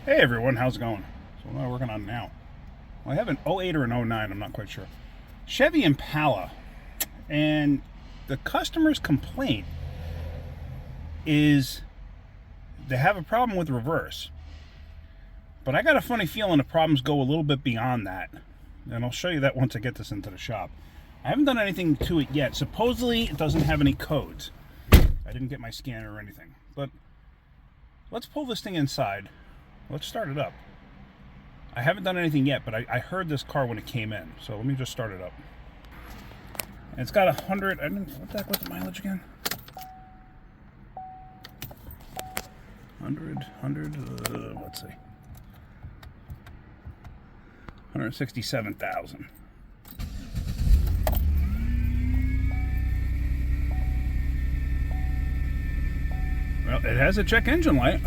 Hey everyone, how's it going? So what am I working on now? Well, I have an '08 or an '09, I'm not quite sure. Chevy Impala. And the customer's complaint is they have a problem with reverse. But I got a funny feeling the problems go a little bit beyond that. And I'll show you that once I get this into the shop. I haven't done anything to it yet. Supposedly it doesn't have any codes. I didn't get my scanner or anything. But let's pull this thing inside. Let's start it up. I haven't done anything yet, but I heard this car when it came in. So let me just start it up. And it's got 100, what the heck was the mileage again? 100, let's see. 167,000. Well, it has a check engine light.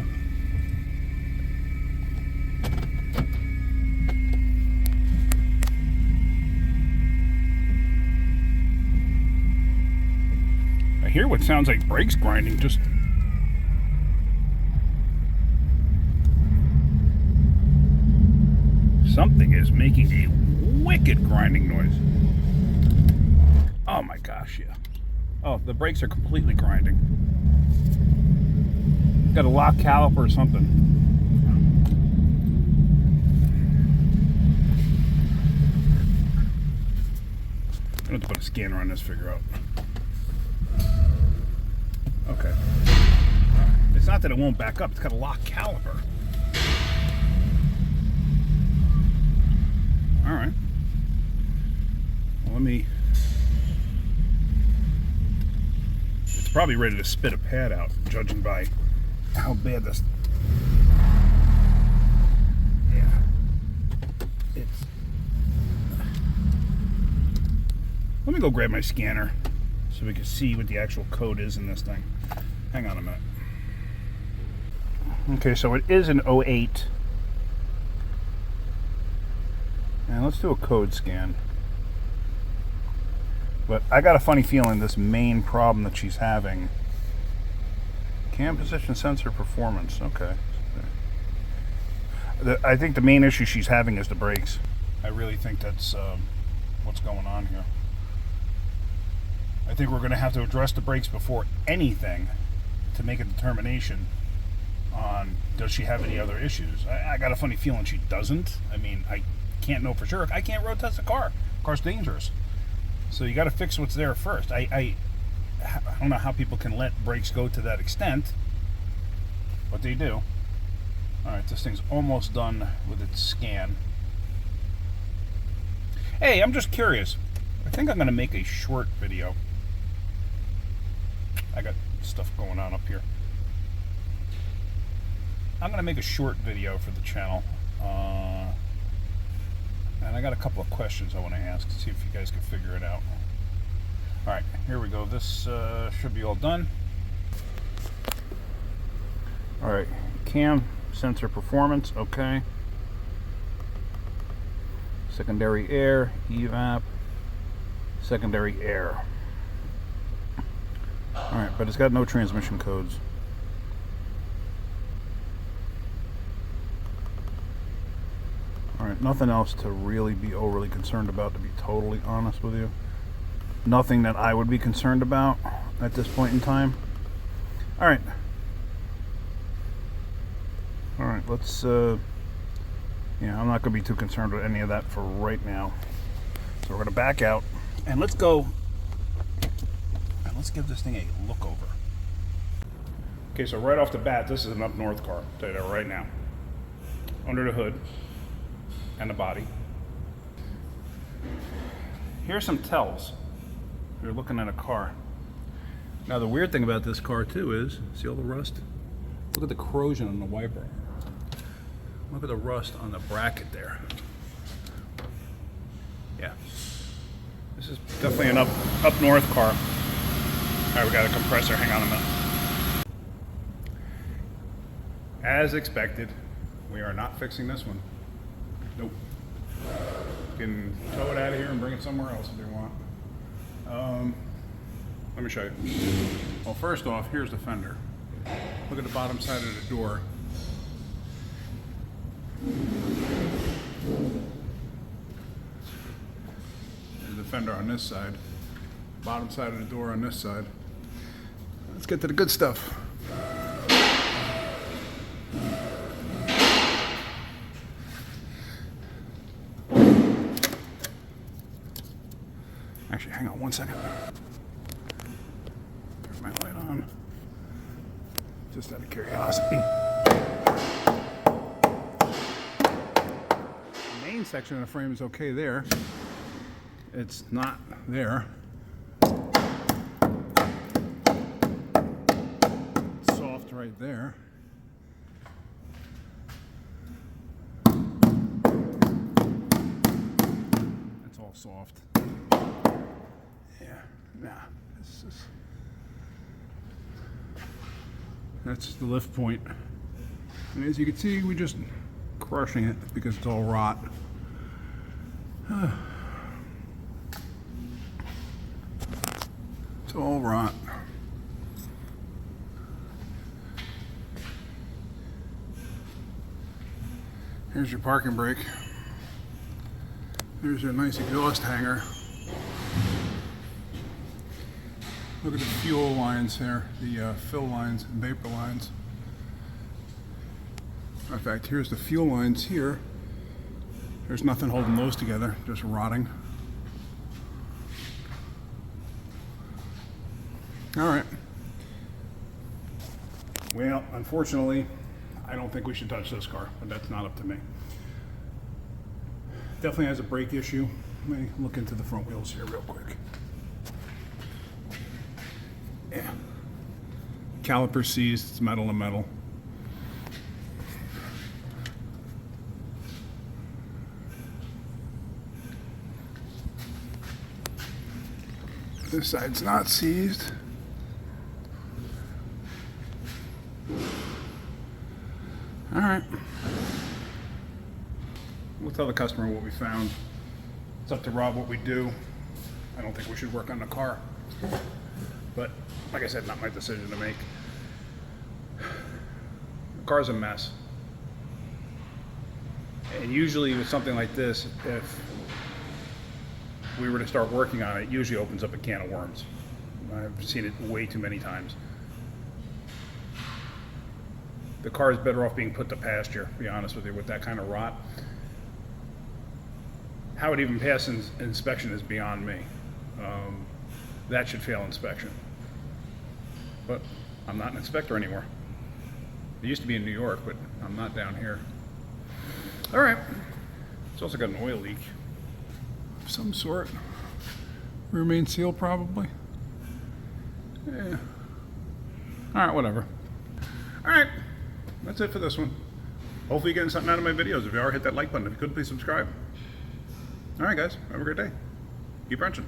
I hear what sounds like brakes grinding, just... Something is making a wicked grinding noise. Oh my gosh, yeah. Oh, the brakes are completely grinding. Got a lock caliper or something. I have to put a scanner on this to figure out. Okay. It's not that it won't back up, it's got a lock caliper. Alright. Well, let me... It's probably ready to spit a pad out, judging by how bad this... Yeah. It's... Let me go grab my scanner so we can see what the actual code is in this thing. Hang on a minute. Okay, so it is an '08. And let's do a code scan. But I got a funny feeling this main problem that she's having... Cam position sensor performance, okay. I think the main issue she's having is the brakes. I really think that's what's going on here. I think we're going to have to address the brakes before anything to make a determination on does she have any other issues. I got a funny feeling she doesn't. I mean, I can't know for sure. I can't road test a car. The car's dangerous. So you got to fix what's there first. I don't know how people can let brakes go to that extent, but they do. Alright, this thing's almost done with its scan. Hey, I'm just curious. I think I'm going to make a short video. I got stuff going on up here. I'm going to make a short video for the channel. And I got a couple of questions I want to ask to see if you guys can figure it out. Alright, here we go. This should be all done. Alright, cam sensor performance, okay. Secondary air, evap, secondary air. Alright, but it's got no transmission codes. Alright, nothing else to really be overly concerned about, to be totally honest with you. Nothing that I would be concerned about at this point in time. Alright. Alright, let's, yeah, I'm not going to be too concerned with any of that for right now. So we're going to back out, and let's go, and let's give this thing a look over. Okay, so right off the bat, this is an up north car. I'll tell you that right now. Under the hood and the body. Here's some tells. You're looking at a car. Now the weird thing about this car too is, see all the rust? Look at the corrosion on the wiper. Look at the rust on the bracket there. Yeah. This is definitely an up north car. Alright, we got a compressor, hang on a minute. As expected, we are not fixing this one. Nope. You can tow it out of here and bring it somewhere else if you want. Let me show you. Well, first off, here's the fender. Look at the bottom side of the door. There's the fender on this side. Bottom side of the door on this side. Let's get to the good stuff. Actually, hang on one second. Turn my light on. Just out of curiosity. The main section of the frame is okay there. It's not there. It's soft right there. It's all soft. Yeah, nah, this is... That's the lift point. And as you can see, we're just crushing it because it's all rot. It's all rot. Here's your parking brake. There's your nice exhaust hanger. Look at the fuel lines here, the fill lines and vapor lines. In fact, here's the fuel lines here. There's nothing holding those together, just rotting. All right. Well, unfortunately, I don't think we should touch this car, but that's not up to me. Definitely has a brake issue. Let me look into the front wheels here real quick. Yeah. Caliper seized, it's metal to metal. This side's not seized. All right. We'll tell the customer what we found. It's up to Rob what we do. I don't think we should work on the car. But, like I said, not my decision to make. The car's a mess. And usually with something like this, if we were to start working on it, it usually opens up a can of worms. I've seen it way too many times. The car is better off being put to pasture, to be honest with you, with that kind of rot. How it even passes inspection is beyond me. That should fail inspection. But I'm not an inspector anymore. I used to be in New York, but I'm not down here. All right. It's also got an oil leak of some sort. Remain sealed, probably. Yeah. All right, whatever. All right. That's it for this one. Hopefully you're getting something out of my videos. If you are, hit that like button. If you could, please subscribe. All right, guys. Have a great day. Keep wrenching.